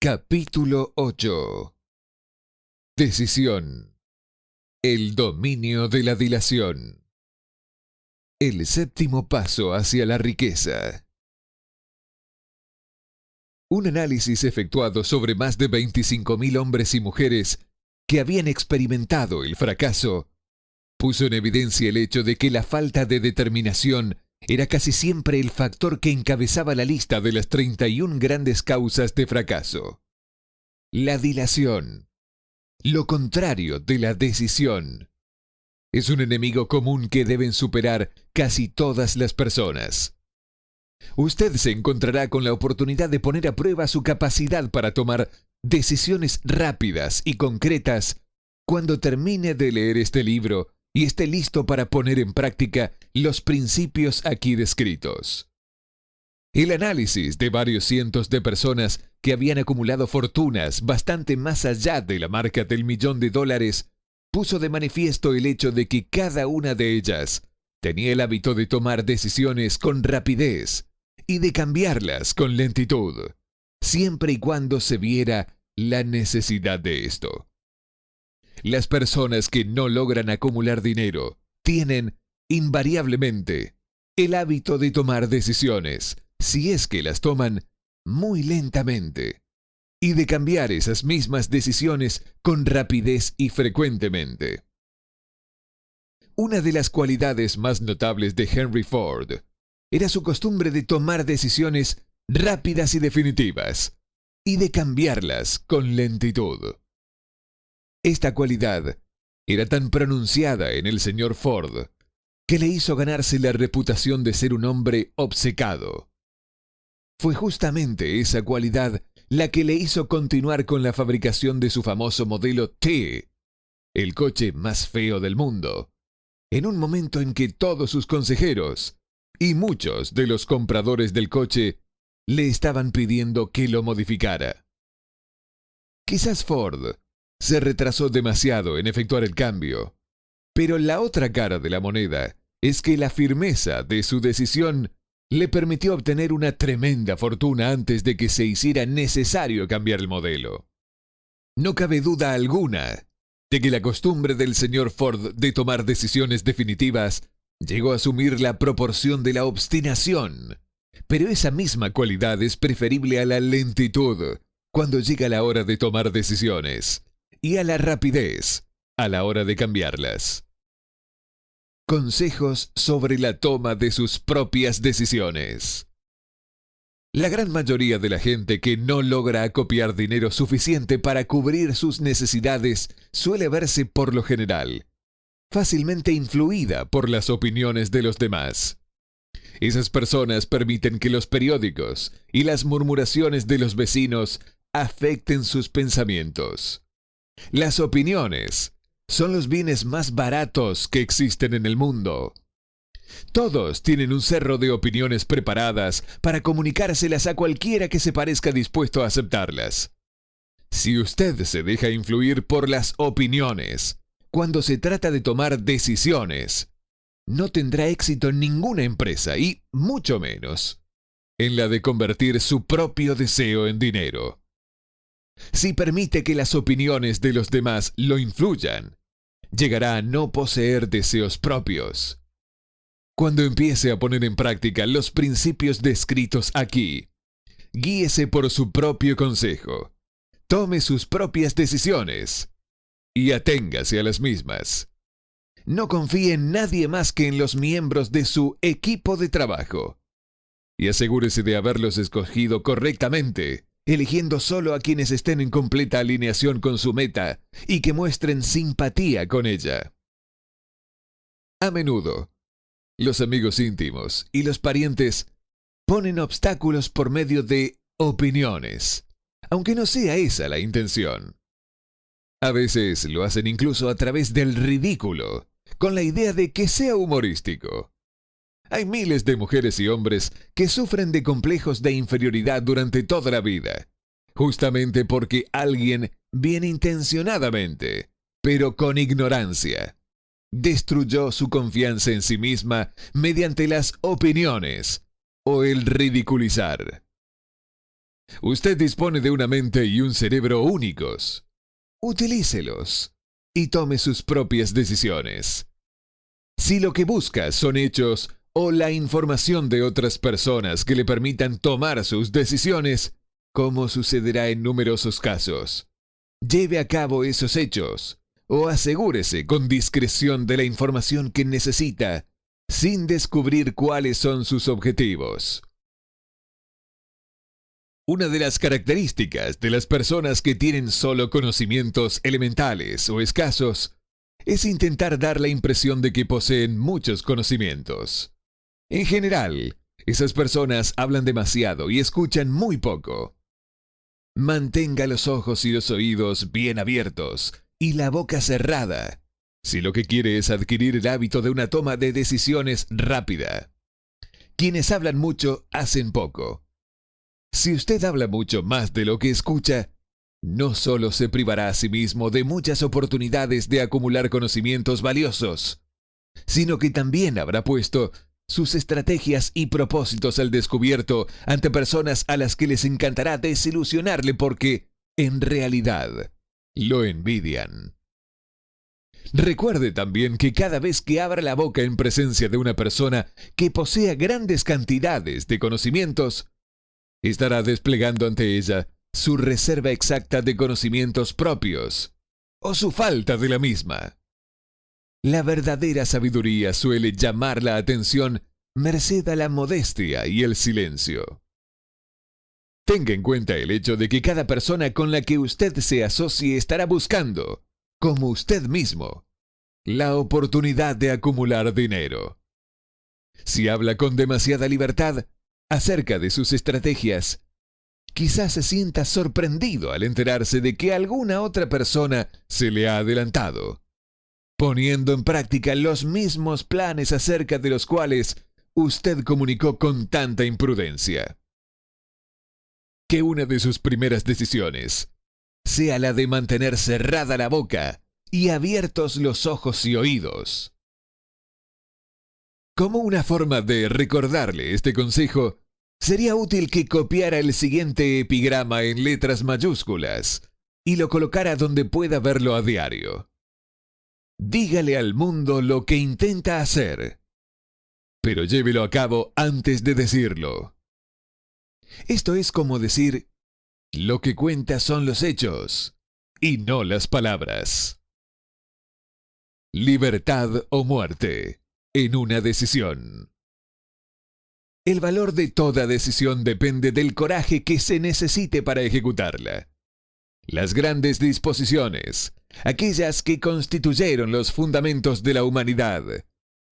Capítulo 8. Decisión. El dominio de la dilación. El séptimo paso hacia la riqueza. Un análisis efectuado sobre más de 25.000 hombres y mujeres que habían experimentado el fracaso puso en evidencia el hecho de que la falta de determinación era casi siempre el factor que encabezaba la lista de las 31 grandes causas de fracaso. La dilación, lo contrario de la decisión, es un enemigo común que deben superar casi todas las personas. Usted se encontrará con la oportunidad de poner a prueba su capacidad para tomar decisiones rápidas y concretas cuando termine de leer este libro y esté listo para poner en práctica los principios aquí descritos. El análisis de varios cientos de personas que habían acumulado fortunas bastante más allá de la marca del $1.000.000 puso de manifiesto el hecho de que cada una de ellas tenía el hábito de tomar decisiones con rapidez y de cambiarlas con lentitud, siempre y cuando se viera la necesidad de esto. Las personas que no logran acumular dinero tienen, invariablemente, el hábito de tomar decisiones, si es que las toman, muy lentamente, y de cambiar esas mismas decisiones con rapidez y frecuentemente. Una de las cualidades más notables de Henry Ford era su costumbre de tomar decisiones rápidas y definitivas, y de cambiarlas con lentitud. Esta cualidad era tan pronunciada en el señor Ford que le hizo ganarse la reputación de ser un hombre obcecado. Fue justamente esa cualidad la que le hizo continuar con la fabricación de su famoso modelo T, el coche más feo del mundo, en un momento en que todos sus consejeros y muchos de los compradores del coche le estaban pidiendo que lo modificara. Quizás Ford se retrasó demasiado en efectuar el cambio, pero la otra cara de la moneda es que la firmeza de su decisión le permitió obtener una tremenda fortuna antes de que se hiciera necesario cambiar el modelo. No cabe duda alguna de que la costumbre del señor Ford de tomar decisiones definitivas llegó a asumir la proporción de la obstinación, pero esa misma cualidad es preferible a la lentitud cuando llega la hora de tomar decisiones, y a la rapidez a la hora de cambiarlas. Consejos sobre la toma de sus propias decisiones. La gran mayoría de la gente que no logra acopiar dinero suficiente para cubrir sus necesidades suele verse, por lo general, fácilmente influida por las opiniones de los demás. Esas personas permiten que los periódicos y las murmuraciones de los vecinos afecten sus pensamientos. Las opiniones son los bienes más baratos que existen en el mundo. Todos tienen un cerro de opiniones preparadas para comunicárselas a cualquiera que se parezca dispuesto a aceptarlas. Si usted se deja influir por las opiniones cuando se trata de tomar decisiones, no tendrá éxito en ninguna empresa y, mucho menos, en la de convertir su propio deseo en dinero. Si permite que las opiniones de los demás lo influyan, llegará a no poseer deseos propios. Cuando empiece a poner en práctica los principios descritos aquí, guíese por su propio consejo, tome sus propias decisiones y aténgase a las mismas. No confíe en nadie más que en los miembros de su equipo de trabajo y asegúrese de haberlos escogido correctamente, eligiendo solo a quienes estén en completa alineación con su meta y que muestren simpatía con ella. A menudo, los amigos íntimos y los parientes ponen obstáculos por medio de opiniones, aunque no sea esa la intención. A veces lo hacen incluso a través del ridículo, con la idea de que sea humorístico. Hay miles de mujeres y hombres que sufren de complejos de inferioridad durante toda la vida, justamente porque alguien, bien intencionadamente, pero con ignorancia, destruyó su confianza en sí misma mediante las opiniones o el ridiculizar. Usted dispone de una mente y un cerebro únicos. Utilícelos y tome sus propias decisiones. Si lo que busca son hechos o la información de otras personas que le permitan tomar sus decisiones, como sucederá en numerosos casos, lleve a cabo esos hechos o asegúrese con discreción de la información que necesita, sin descubrir cuáles son sus objetivos. Una de las características de las personas que tienen solo conocimientos elementales o escasos es intentar dar la impresión de que poseen muchos conocimientos. En general, esas personas hablan demasiado y escuchan muy poco. Mantenga los ojos y los oídos bien abiertos y la boca cerrada, si lo que quiere es adquirir el hábito de una toma de decisiones rápida. Quienes hablan mucho hacen poco. Si usted habla mucho más de lo que escucha, no solo se privará a sí mismo de muchas oportunidades de acumular conocimientos valiosos, sino que también habrá puesto sus estrategias y propósitos al descubierto ante personas a las que les encantará desilusionarle porque, en realidad, lo envidian. Recuerde también que cada vez que abra la boca en presencia de una persona que posea grandes cantidades de conocimientos, estará desplegando ante ella su reserva exacta de conocimientos propios, o su falta de la misma. La verdadera sabiduría suele llamar la atención merced a la modestia y el silencio. Tenga en cuenta el hecho de que cada persona con la que usted se asocie estará buscando, como usted mismo, la oportunidad de acumular dinero. Si habla con demasiada libertad acerca de sus estrategias, quizás se sienta sorprendido al enterarse de que alguna otra persona se le ha adelantado, poniendo en práctica los mismos planes acerca de los cuales usted comunicó con tanta imprudencia. Que una de sus primeras decisiones sea la de mantener cerrada la boca y abiertos los ojos y oídos. Como una forma de recordarle este consejo, sería útil que copiara el siguiente epigrama en letras mayúsculas y lo colocara donde pueda verlo a diario. Dígale al mundo lo que intenta hacer, pero llévelo a cabo antes de decirlo. Esto es como decir, lo que cuenta son los hechos y no las palabras. Libertad o muerte en una decisión. El valor de toda decisión depende del coraje que se necesite para ejecutarla. Las grandes disposiciones, aquellas que constituyeron los fundamentos de la humanidad,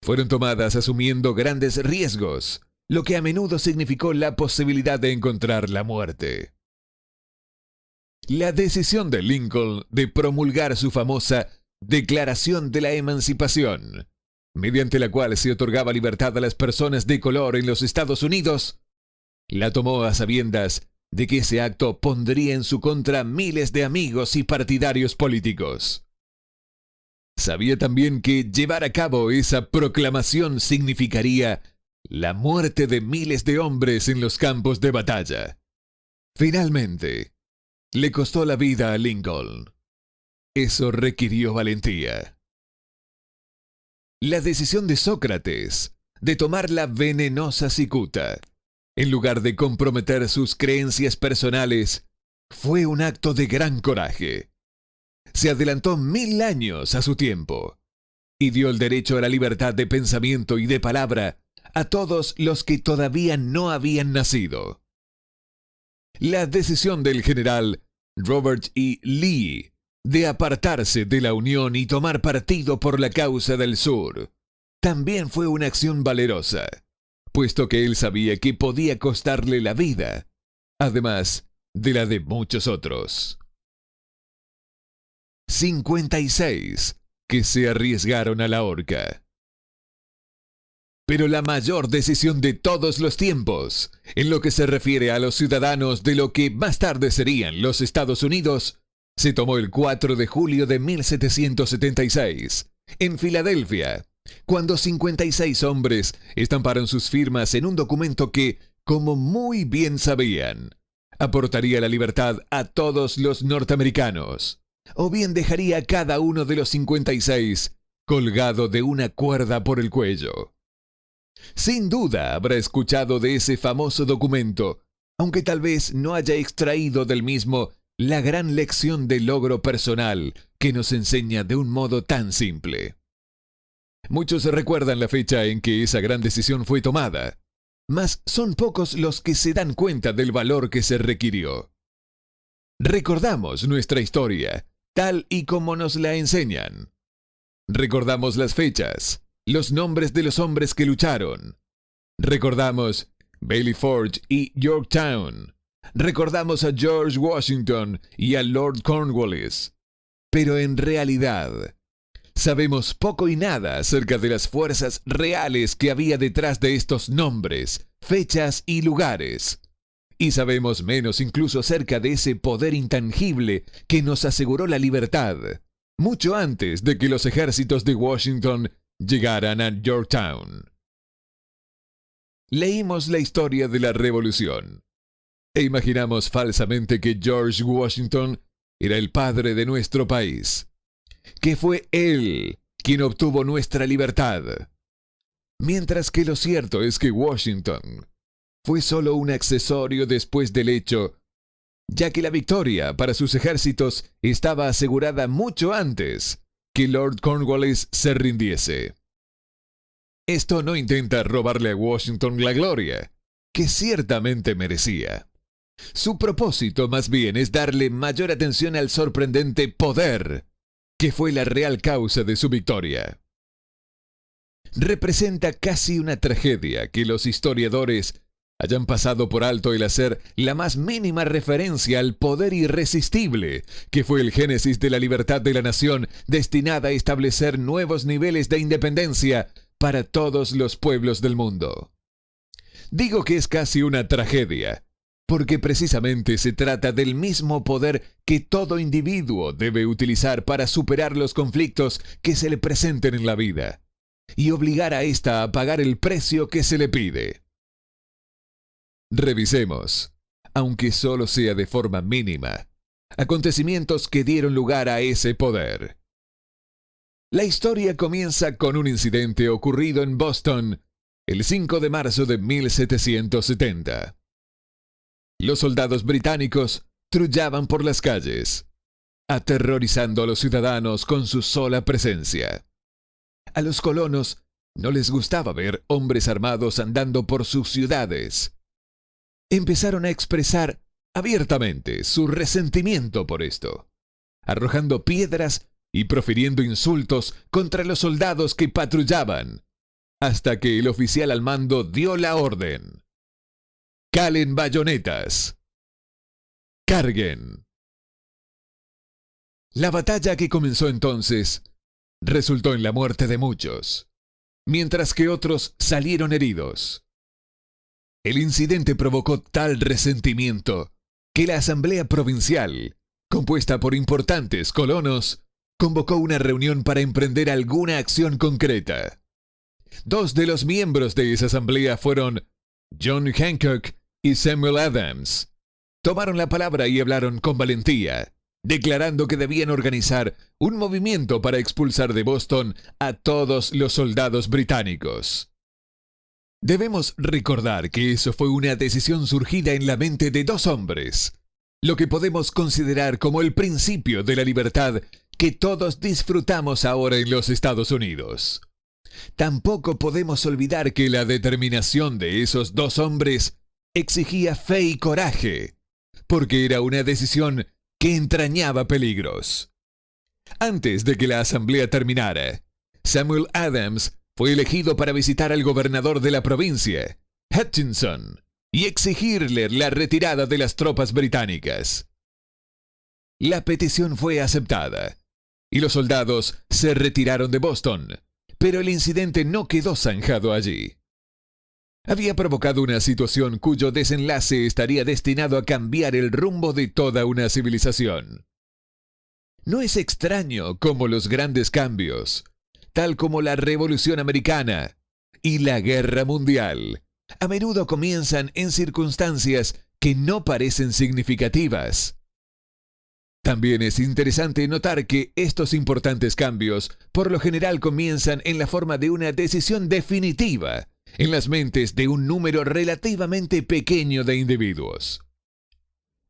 fueron tomadas asumiendo grandes riesgos, lo que a menudo significó la posibilidad de encontrar la muerte. La decisión de Lincoln de promulgar su famosa Declaración de la Emancipación, mediante la cual se otorgaba libertad a las personas de color en los Estados Unidos, la tomó a sabiendas de que ese acto pondría en su contra miles de amigos y partidarios políticos. Sabía también que llevar a cabo esa proclamación significaría la muerte de miles de hombres en los campos de batalla. Finalmente, le costó la vida a Lincoln. Eso requirió valentía. La decisión de Sócrates de tomar la venenosa cicuta, en lugar de comprometer sus creencias personales, fue un acto de gran coraje. Se adelantó 1000 años a su tiempo y dio el derecho a la libertad de pensamiento y de palabra a todos los que todavía no habían nacido. La decisión del general Robert E. Lee de apartarse de la Unión y tomar partido por la causa del Sur también fue una acción valerosa, puesto que él sabía que podía costarle la vida, además de la de muchos otros. 56 que se arriesgaron a la horca. Pero la mayor decisión de todos los tiempos, en lo que se refiere a los ciudadanos de lo que más tarde serían los Estados Unidos, se tomó el 4 de julio de 1776, en Filadelfia, cuando 56 hombres estamparon sus firmas en un documento que, como muy bien sabían, aportaría la libertad a todos los norteamericanos, o bien dejaría a cada uno de los 56 colgado de una cuerda por el cuello. Sin duda habrá escuchado de ese famoso documento, aunque tal vez no haya extraído del mismo la gran lección de logro personal que nos enseña de un modo tan simple. Muchos recuerdan la fecha en que esa gran decisión fue tomada, mas son pocos los que se dan cuenta del valor que se requirió. Recordamos nuestra historia, tal y como nos la enseñan. Recordamos las fechas, los nombres de los hombres que lucharon. Recordamos Bailey Forge y Yorktown. Recordamos a George Washington y a Lord Cornwallis. Pero en realidad, sabemos poco y nada acerca de las fuerzas reales que había detrás de estos nombres, fechas y lugares. Y sabemos menos incluso acerca de ese poder intangible que nos aseguró la libertad, mucho antes de que los ejércitos de Washington llegaran a Yorktown. Leímos la historia de la Revolución e imaginamos falsamente que George Washington era el padre de nuestro país, que fue él quien obtuvo nuestra libertad. Mientras que lo cierto es que Washington fue solo un accesorio después del hecho, ya que la victoria para sus ejércitos estaba asegurada mucho antes que Lord Cornwallis se rindiese. Esto no intenta robarle a Washington la gloria, que ciertamente merecía. Su propósito más bien es darle mayor atención al sorprendente poder, que fue la real causa de su victoria. Representa casi una tragedia que los historiadores hayan pasado por alto el hacer la más mínima referencia al poder irresistible que fue el génesis de la libertad de la nación, destinada a establecer nuevos niveles de independencia para todos los pueblos del mundo. Digo que es casi una tragedia, porque precisamente se trata del mismo poder que todo individuo debe utilizar para superar los conflictos que se le presenten en la vida, y obligar a ésta a pagar el precio que se le pide. Revisemos, aunque solo sea de forma mínima, acontecimientos que dieron lugar a ese poder. La historia comienza con un incidente ocurrido en Boston el 5 de marzo de 1770. Los soldados británicos trullaban por las calles, aterrorizando a los ciudadanos con su sola presencia. A los colonos no les gustaba ver hombres armados andando por sus ciudades. Empezaron a expresar abiertamente su resentimiento por esto, arrojando piedras y profiriendo insultos contra los soldados que patrullaban, hasta que el oficial al mando dio la orden: «Calen bayonetas. Carguen». La batalla que comenzó entonces resultó en la muerte de muchos, mientras que otros salieron heridos. El incidente provocó tal resentimiento que la Asamblea Provincial, compuesta por importantes colonos, convocó una reunión para emprender alguna acción concreta. Dos de los miembros de esa asamblea fueron John Hancock y Samuel Adams. Tomaron la palabra y hablaron con valentía, declarando que debían organizar un movimiento para expulsar de Boston a todos los soldados británicos. Debemos recordar que eso fue una decisión surgida en la mente de dos hombres, lo que podemos considerar como el principio de la libertad que todos disfrutamos ahora en los Estados Unidos. Tampoco podemos olvidar que la determinación de esos dos hombres exigía fe y coraje, porque era una decisión que entrañaba peligros. Antes de que la asamblea terminara, Samuel Adams fue elegido para visitar al gobernador de la provincia, Hutchinson, y exigirle la retirada de las tropas británicas. La petición fue aceptada, y los soldados se retiraron de Boston, pero el incidente no quedó zanjado allí. Había provocado una situación cuyo desenlace estaría destinado a cambiar el rumbo de toda una civilización. No es extraño cómo los grandes cambios, tal como la Revolución Americana y la Guerra Mundial, a menudo comienzan en circunstancias que no parecen significativas. También es interesante notar que estos importantes cambios por lo general comienzan en la forma de una decisión definitiva en las mentes de un número relativamente pequeño de individuos.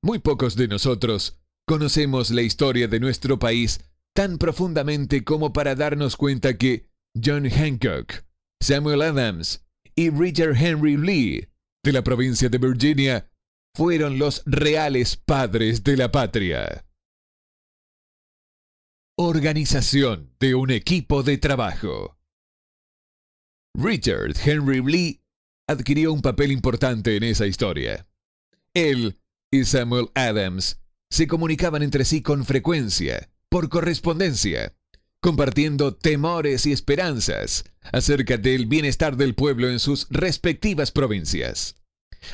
Muy pocos de nosotros conocemos la historia de nuestro país tan profundamente como para darnos cuenta que John Hancock, Samuel Adams y Richard Henry Lee, de la provincia de Virginia, fueron los reales padres de la patria. Organización de un equipo de trabajo. Richard Henry Lee adquirió un papel importante en esa historia. Él y Samuel Adams se comunicaban entre sí con frecuencia, por correspondencia, compartiendo temores y esperanzas acerca del bienestar del pueblo en sus respectivas provincias.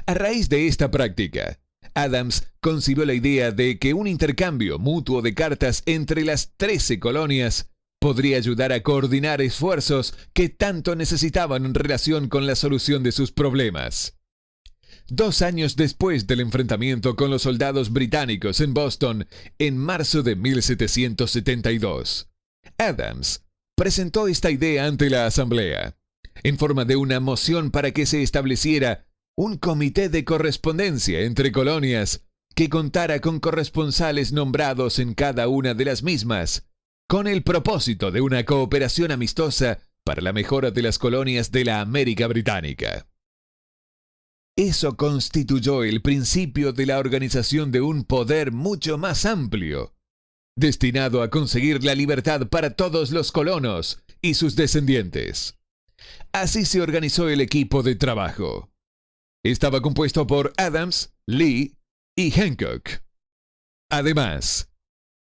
A raíz de esta práctica, Adams concibió la idea de que un intercambio mutuo de cartas entre las 13 colonias podría ayudar a coordinar esfuerzos que tanto necesitaban en relación con la solución de sus problemas. 2 años después del enfrentamiento con los soldados británicos en Boston, en marzo de 1772, Adams presentó esta idea ante la Asamblea, en forma de una moción para que se estableciera un comité de correspondencia entre colonias que contara con corresponsales nombrados en cada una de las mismas, con el propósito de una cooperación amistosa para la mejora de las colonias de la América Británica. Eso constituyó el principio de la organización de un poder mucho más amplio, destinado a conseguir la libertad para todos los colonos y sus descendientes. Así se organizó el equipo de trabajo. Estaba compuesto por Adams, Lee y Hancock. Además,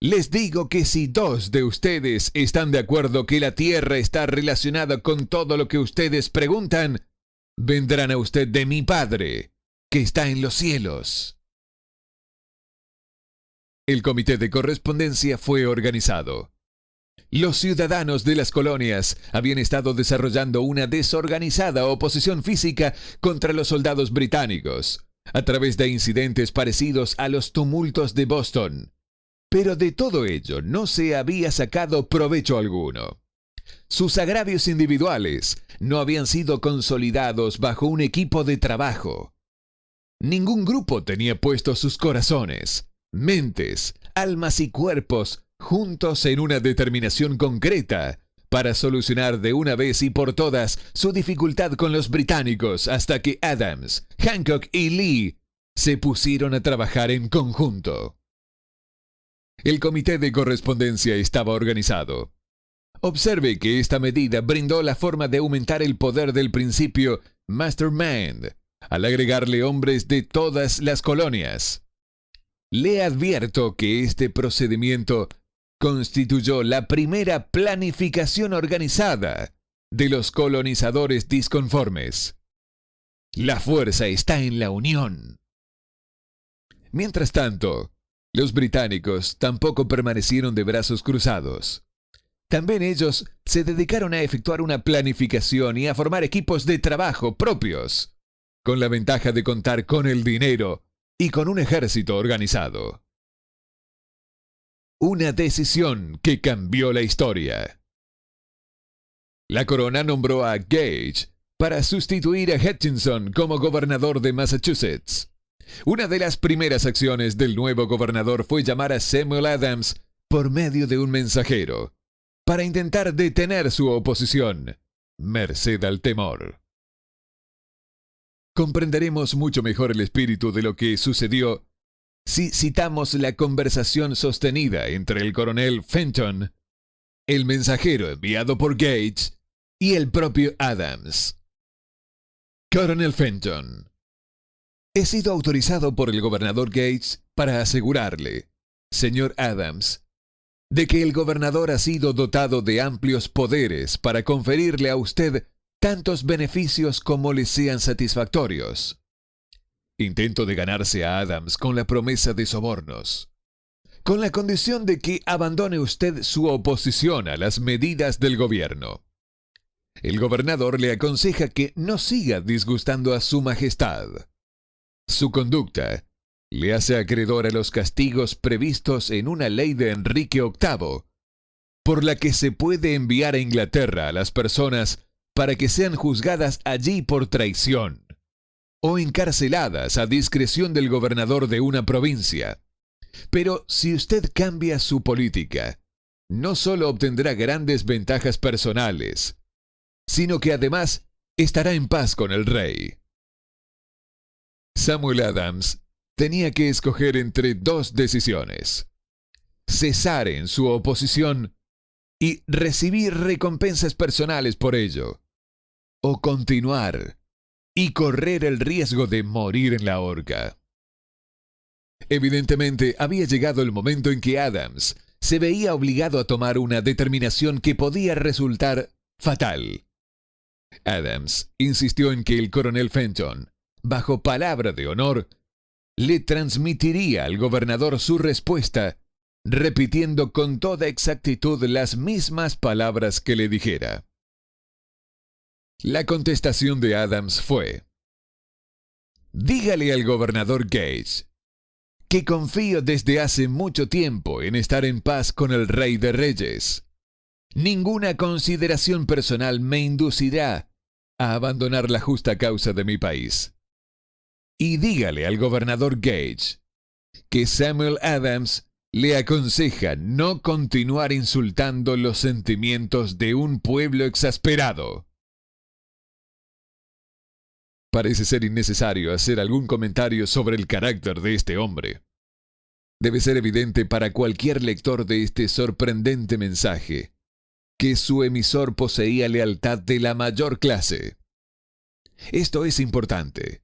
les digo que si 2 de ustedes están de acuerdo que la Tierra está relacionada con todo lo que ustedes preguntan, vendrán a usted de mi Padre, que está en los cielos. El comité de correspondencia fue organizado. Los ciudadanos de las colonias habían estado desarrollando una desorganizada oposición física contra los soldados británicos, a través de incidentes parecidos a los tumultos de Boston. Pero de todo ello no se había sacado provecho alguno. Sus agravios individuales no habían sido consolidados bajo un equipo de trabajo. Ningún grupo tenía puestos sus corazones, mentes, almas y cuerpos juntos en una determinación concreta para solucionar de una vez y por todas su dificultad con los británicos hasta que Adams, Hancock y Lee se pusieron a trabajar en conjunto. El comité de correspondencia estaba organizado. Observe que esta medida brindó la forma de aumentar el poder del principio Mastermind, al agregarle hombres de todas las colonias. Le advierto que este procedimiento constituyó la primera planificación organizada de los colonizadores disconformes. La fuerza está en la unión. Mientras tanto, los británicos tampoco permanecieron de brazos cruzados. También ellos se dedicaron a efectuar una planificación y a formar equipos de trabajo propios, con la ventaja de contar con el dinero y con un ejército organizado. Una decisión que cambió la historia. La corona nombró a Gage para sustituir a Hutchinson como gobernador de Massachusetts. Una de las primeras acciones del nuevo gobernador fue llamar a Samuel Adams por medio de un mensajero, para intentar detener su oposición, merced al temor. Comprenderemos mucho mejor el espíritu de lo que sucedió si citamos la conversación sostenida entre el coronel Fenton, el mensajero enviado por Gage y el propio Adams. Coronel Fenton: he sido autorizado por el gobernador Gage para asegurarle, señor Adams, de que el gobernador ha sido dotado de amplios poderes para conferirle a usted tantos beneficios como le sean satisfactorios. Intento de ganarse a Adams con la promesa de sobornos, con la condición de que abandone usted su oposición a las medidas del gobierno. El gobernador le aconseja que no siga disgustando a su majestad. Su conducta le hace acreedor a los castigos previstos en una ley de Enrique VIII, por la que se puede enviar a Inglaterra a las personas para que sean juzgadas allí por traición, o encarceladas a discreción del gobernador de una provincia. Pero si usted cambia su política, no solo obtendrá grandes ventajas personales, sino que además estará en paz con el rey. Samuel Adams tenía que escoger entre dos decisiones: cesar en su oposición y recibir recompensas personales por ello, o continuar y correr el riesgo de morir en la horca. Evidentemente, había llegado el momento en que Adams se veía obligado a tomar una determinación que podía resultar fatal. Adams insistió en que el coronel Fenton, bajo palabra de honor, le transmitiría al gobernador su respuesta, repitiendo con toda exactitud las mismas palabras que le dijera. La contestación de Adams fue: dígale al gobernador Gage que confío desde hace mucho tiempo en estar en paz con el Rey de Reyes. Ninguna consideración personal me inducirá a abandonar la justa causa de mi país. Y dígale al gobernador Gage que Samuel Adams le aconseja no continuar insultando los sentimientos de un pueblo exasperado. Parece ser innecesario hacer algún comentario sobre el carácter de este hombre. Debe ser evidente para cualquier lector de este sorprendente mensaje que su emisor poseía lealtad de la mayor clase. Esto es importante.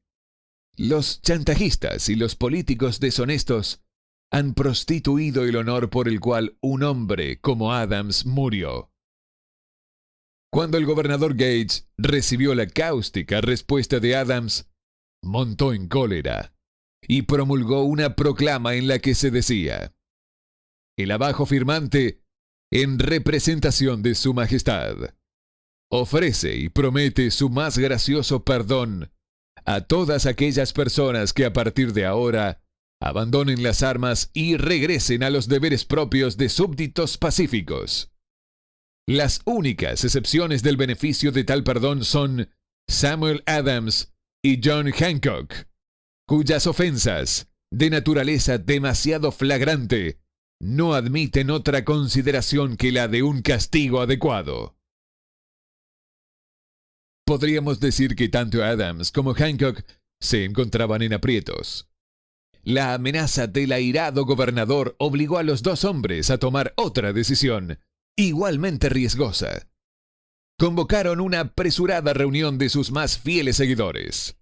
Los chantajistas y los políticos deshonestos han prostituido el honor por el cual un hombre como Adams murió. Cuando el gobernador Gage recibió la cáustica respuesta de Adams, montó en cólera y promulgó una proclama en la que se decía: el abajo firmante, en representación de su majestad, ofrece y promete su más gracioso perdón a todas aquellas personas que a partir de ahora abandonen las armas y regresen a los deberes propios de súbditos pacíficos. Las únicas excepciones del beneficio de tal perdón son Samuel Adams y John Hancock, cuyas ofensas, de naturaleza demasiado flagrante, no admiten otra consideración que la de un castigo adecuado. Podríamos decir que tanto Adams como Hancock se encontraban en aprietos. La amenaza del airado gobernador obligó a los dos hombres a tomar otra decisión, igualmente riesgosa. Convocaron una apresurada reunión de sus más fieles seguidores.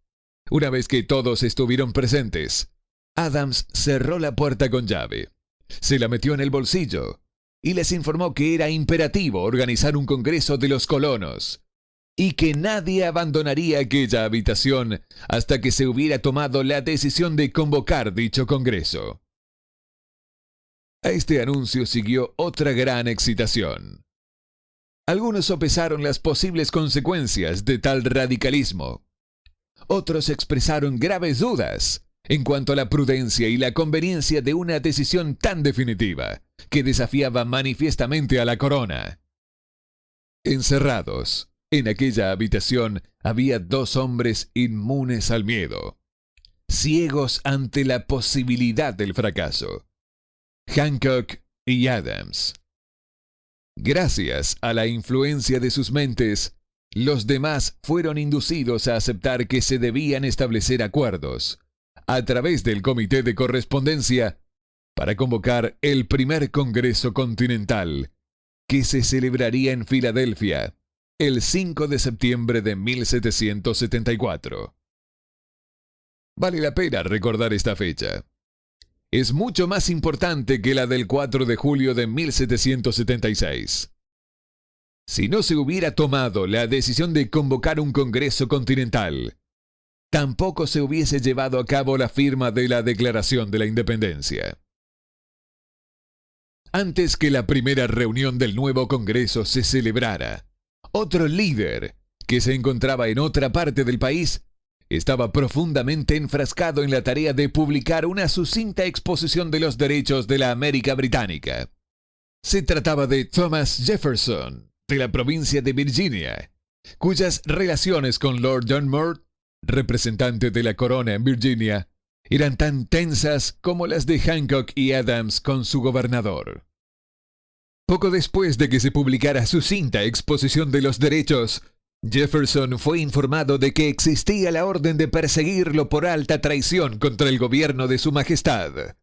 Una vez que todos estuvieron presentes, Adams cerró la puerta con llave, se la metió en el bolsillo y les informó que era imperativo organizar un congreso de los colonos y que nadie abandonaría aquella habitación hasta que se hubiera tomado la decisión de convocar dicho congreso. A este anuncio siguió otra gran excitación. Algunos sopesaron las posibles consecuencias de tal radicalismo. Otros expresaron graves dudas en cuanto a la prudencia y la conveniencia de una decisión tan definitiva que desafiaba manifiestamente a la corona. Encerrados en aquella habitación había dos hombres inmunes al miedo, ciegos ante la posibilidad del fracaso: Hancock y Adams. Gracias a la influencia de sus mentes, los demás fueron inducidos a aceptar que se debían establecer acuerdos, a través del Comité de Correspondencia, para convocar el primer Congreso Continental, que se celebraría en Filadelfia el 5 de septiembre de 1774. Vale la pena recordar esta fecha. Es mucho más importante que la del 4 de julio de 1776. Si no se hubiera tomado la decisión de convocar un Congreso Continental, tampoco se hubiese llevado a cabo la firma de la Declaración de la Independencia. Antes que la primera reunión del nuevo Congreso se celebrara, otro líder, que se encontraba en otra parte del país, estaba profundamente enfrascado en la tarea de publicar una sucinta exposición de los derechos de la América Británica. Se trataba de Thomas Jefferson, de la provincia de Virginia, cuyas relaciones con Lord Dunmore, representante de la corona en Virginia, eran tan tensas como las de Hancock y Adams con su gobernador. Poco después de que se publicara su sucinta exposición de los derechos, Jefferson fue informado de que existía la orden de perseguirlo por alta traición contra el gobierno de su majestad.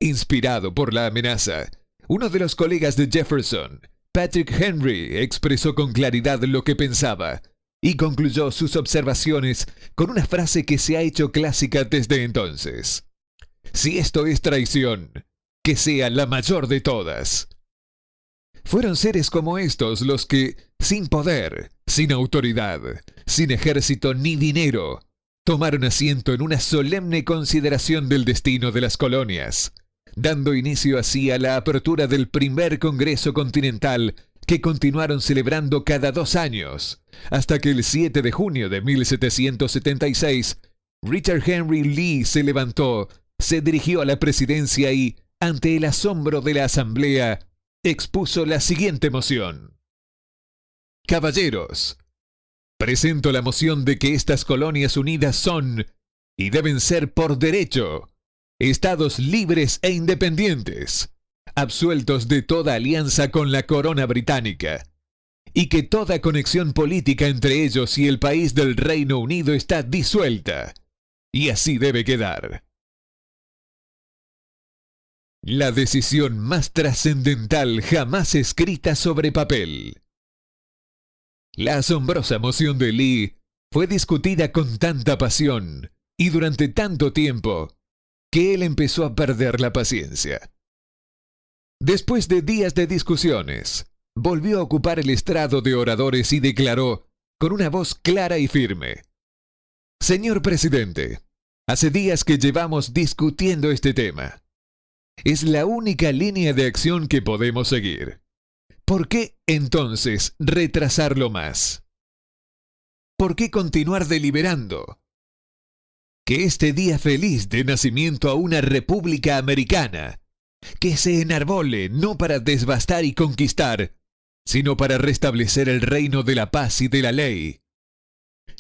Inspirado por la amenaza, uno de los colegas de Jefferson, Patrick Henry, expresó con claridad lo que pensaba y concluyó sus observaciones con una frase que se ha hecho clásica desde entonces. Si esto es traición, que sea la mayor de todas. Fueron seres como estos los que, sin poder, sin autoridad, sin ejército ni dinero, tomaron asiento en una solemne consideración del destino de las colonias, dando inicio así a la apertura del primer Congreso Continental que continuaron celebrando cada 2 años, hasta que el 7 de junio de 1776, Richard Henry Lee se levantó, se dirigió a la presidencia y, ante el asombro de la asamblea, expuso la siguiente moción. Caballeros, presento la moción de que estas colonias unidas son, y deben ser por derecho, estados libres e independientes, absueltos de toda alianza con la corona británica, y que toda conexión política entre ellos y el país del Reino Unido está disuelta, y así debe quedar. La decisión más trascendental jamás escrita sobre papel. La asombrosa moción de Lee fue discutida con tanta pasión y durante tanto tiempo que él empezó a perder la paciencia. Después de días de discusiones, volvió a ocupar el estrado de oradores y declaró, con una voz clara y firme: Señor presidente, hace días que llevamos discutiendo este tema. Es la única línea de acción que podemos seguir. ¿Por qué, entonces, retrasarlo más? ¿Por qué continuar deliberando? Que este día feliz de nacimiento a una república americana, que se enarbole no para devastar y conquistar, sino para restablecer el reino de la paz y de la ley.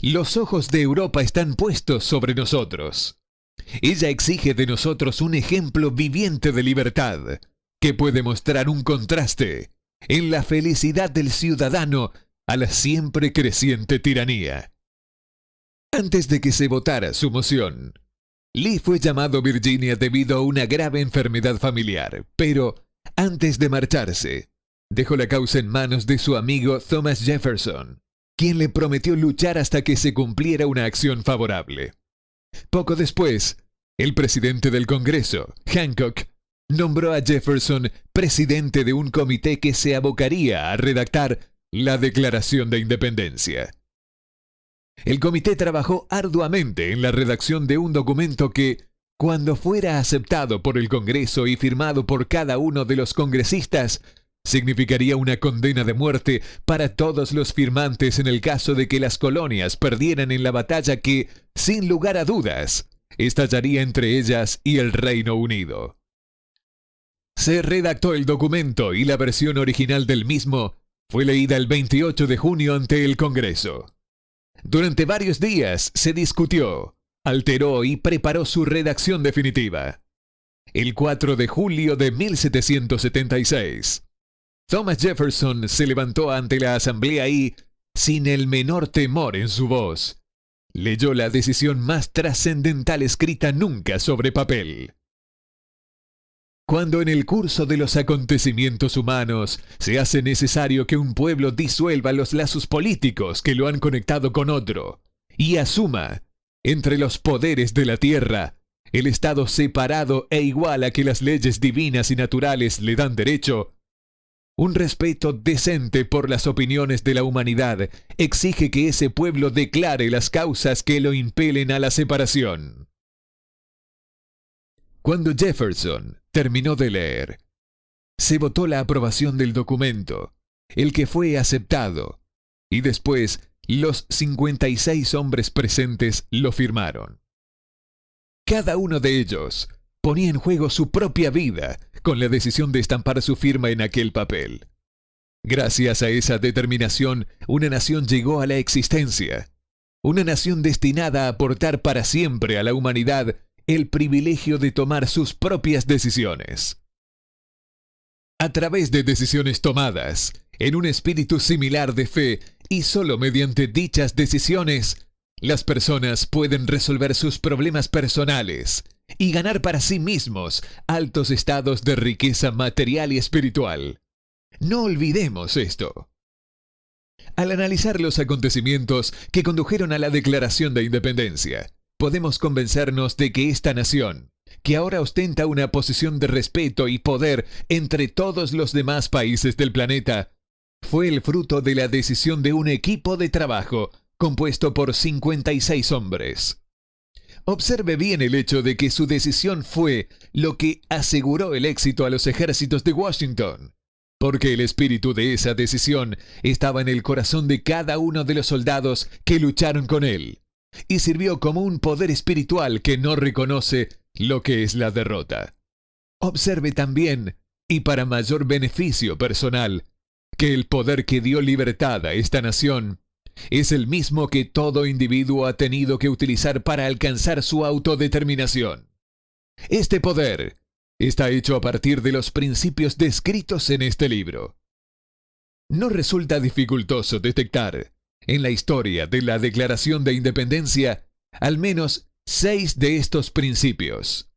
Los ojos de Europa están puestos sobre nosotros. Ella exige de nosotros un ejemplo viviente de libertad, que puede mostrar un contraste en la felicidad del ciudadano a la siempre creciente tiranía. Antes de que se votara su moción, Lee fue llamado a Virginia debido a una grave enfermedad familiar, pero antes de marcharse, dejó la causa en manos de su amigo Thomas Jefferson, quien le prometió luchar hasta que se cumpliera una acción favorable. Poco después, el presidente del Congreso, Hancock, nombró a Jefferson presidente de un comité que se abocaría a redactar la Declaración de Independencia. El comité trabajó arduamente en la redacción de un documento que, cuando fuera aceptado por el Congreso y firmado por cada uno de los congresistas, significaría una condena de muerte para todos los firmantes en el caso de que las colonias perdieran en la batalla que, sin lugar a dudas, estallaría entre ellas y el Reino Unido. Se redactó el documento y la versión original del mismo fue leída el 28 de junio ante el Congreso. Durante varios días se discutió, alteró y preparó su redacción definitiva. El 4 de julio de 1776, Thomas Jefferson se levantó ante la asamblea y, sin el menor temor en su voz, leyó la decisión más trascendental escrita nunca sobre papel. Cuando en el curso de los acontecimientos humanos se hace necesario que un pueblo disuelva los lazos políticos que lo han conectado con otro y asuma, entre los poderes de la tierra, el estado separado e igual a que las leyes divinas y naturales le dan derecho, un respeto decente por las opiniones de la humanidad exige que ese pueblo declare las causas que lo impelen a la separación. Cuando Jefferson terminó de leer, se votó la aprobación del documento, el que fue aceptado, y después los 56 hombres presentes lo firmaron. Cada uno de ellos ponía en juego su propia vida con la decisión de estampar su firma en aquel papel. Gracias a esa determinación, una nación llegó a la existencia. Una nación destinada a aportar para siempre a la humanidad el privilegio de tomar sus propias decisiones. A través de decisiones tomadas, en un espíritu similar de fe y solo mediante dichas decisiones, las personas pueden resolver sus problemas personales y ganar para sí mismos altos estados de riqueza material y espiritual. No olvidemos esto. Al analizar los acontecimientos que condujeron a la Declaración de Independencia, podemos convencernos de que esta nación, que ahora ostenta una posición de respeto y poder entre todos los demás países del planeta, fue el fruto de la decisión de un equipo de trabajo compuesto por 56 hombres. Observe bien el hecho de que su decisión fue lo que aseguró el éxito a los ejércitos de Washington, porque el espíritu de esa decisión estaba en el corazón de cada uno de los soldados que lucharon con él, y sirvió como un poder espiritual que no reconoce lo que es la derrota. Observe también, y para mayor beneficio personal, que el poder que dio libertad a esta nación es el mismo que todo individuo ha tenido que utilizar para alcanzar su autodeterminación. Este poder está hecho a partir de los principios descritos en este libro. No resulta dificultoso detectar, en la historia de la Declaración de Independencia, al menos 6 de estos principios: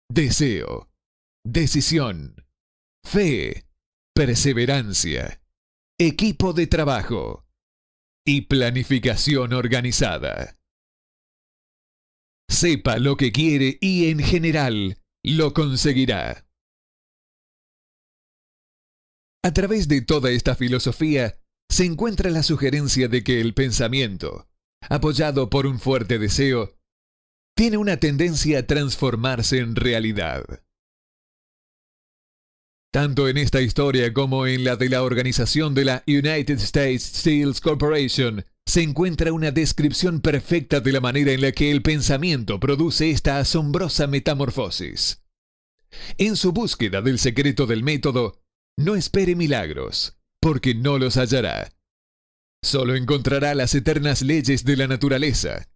deseo, decisión, fe, perseverancia, equipo de trabajo y planificación organizada. Sepa lo que quiere y en general lo conseguirá. A través de toda esta filosofía se encuentra la sugerencia de que el pensamiento, apoyado por un fuerte deseo, tiene una tendencia a transformarse en realidad. Tanto en esta historia como en la de la organización de la United States Steel Corporation, se encuentra una descripción perfecta de la manera en la que el pensamiento produce esta asombrosa metamorfosis. En su búsqueda del secreto del método, no espere milagros, porque no los hallará. Solo encontrará las eternas leyes de la naturaleza,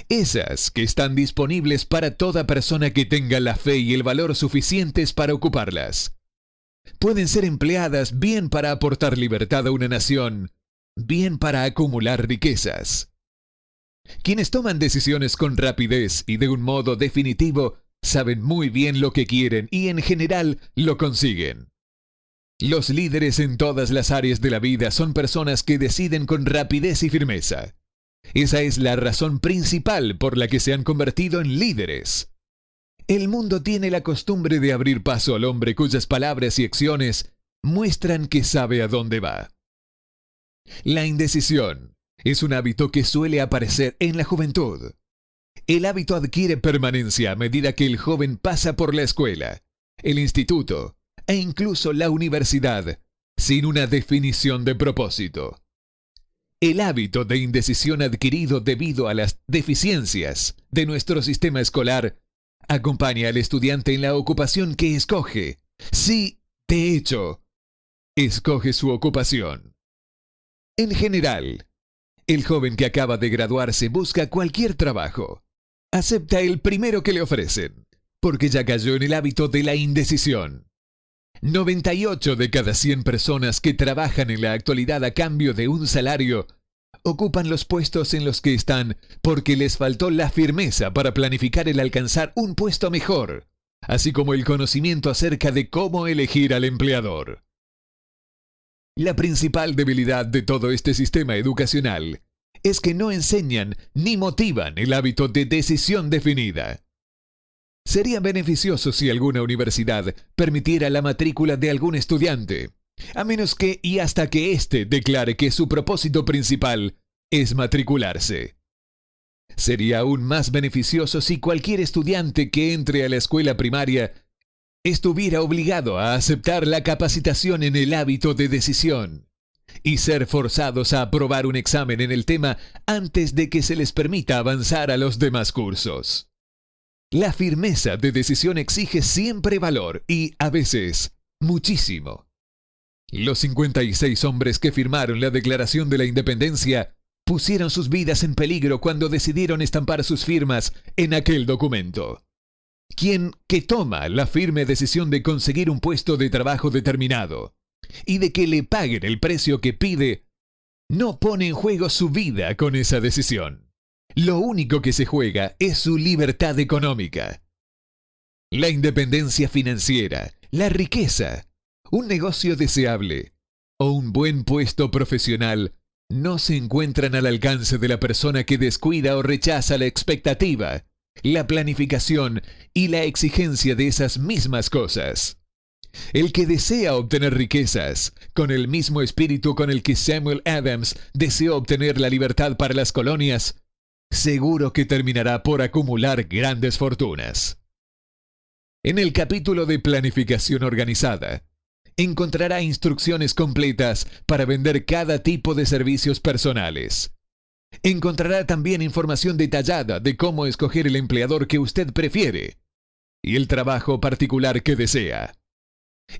esas que están disponibles para toda persona que tenga la fe y el valor suficientes para ocuparlas. Pueden ser empleadas bien para aportar libertad a una nación, bien para acumular riquezas. Quienes toman decisiones con rapidez y de un modo definitivo saben muy bien lo que quieren y en general lo consiguen. Los líderes en todas las áreas de la vida son personas que deciden con rapidez y firmeza. Esa es la razón principal por la que se han convertido en líderes. El mundo tiene la costumbre de abrir paso al hombre cuyas palabras y acciones muestran que sabe a dónde va. La indecisión es un hábito que suele aparecer en la juventud. El hábito adquiere permanencia a medida que el joven pasa por la escuela, el instituto e incluso la universidad, sin una definición de propósito. El hábito de indecisión adquirido debido a las deficiencias de nuestro sistema escolar acompaña al estudiante en la ocupación que escoge. Sí, de hecho, escoge su ocupación. En general, el joven que acaba de graduarse busca cualquier trabajo. Acepta el primero que le ofrecen, porque ya cayó en el hábito de la indecisión. 98 de cada 100 personas que trabajan en la actualidad a cambio de un salario ocupan los puestos en los que están porque les faltó la firmeza para planificar el alcanzar un puesto mejor, así como el conocimiento acerca de cómo elegir al empleador. La principal debilidad de todo este sistema educacional es que no enseñan ni motivan el hábito de decisión definida. Sería beneficioso si alguna universidad permitiera la matrícula de algún estudiante, a menos que y hasta que éste declare que su propósito principal es matricularse. Sería aún más beneficioso si cualquier estudiante que entre a la escuela primaria estuviera obligado a aceptar la capacitación en el hábito de decisión y ser forzados a aprobar un examen en el tema antes de que se les permita avanzar a los demás cursos. La firmeza de decisión exige siempre valor y, a veces, muchísimo. Los 56 hombres que firmaron la Declaración de la Independencia pusieron sus vidas en peligro cuando decidieron estampar sus firmas en aquel documento. Quien que toma la firme decisión de conseguir un puesto de trabajo determinado y de que le paguen el precio que pide, no pone en juego su vida con esa decisión. Lo único que se juega es su libertad económica. La independencia financiera, la riqueza, un negocio deseable o un buen puesto profesional no se encuentran al alcance de la persona que descuida o rechaza la expectativa, la planificación y la exigencia de esas mismas cosas. El que desea obtener riquezas, con el mismo espíritu con el que Samuel Adams deseó obtener la libertad para las colonias, seguro que terminará por acumular grandes fortunas. En el capítulo de planificación organizada, encontrará instrucciones completas para vender cada tipo de servicios personales. Encontrará también información detallada de cómo escoger el empleador que usted prefiere y el trabajo particular que desea.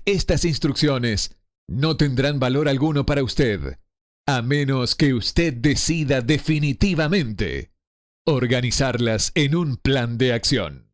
Estas instrucciones no tendrán valor alguno para usted, a menos que usted decida definitivamente organizarlas en un plan de acción.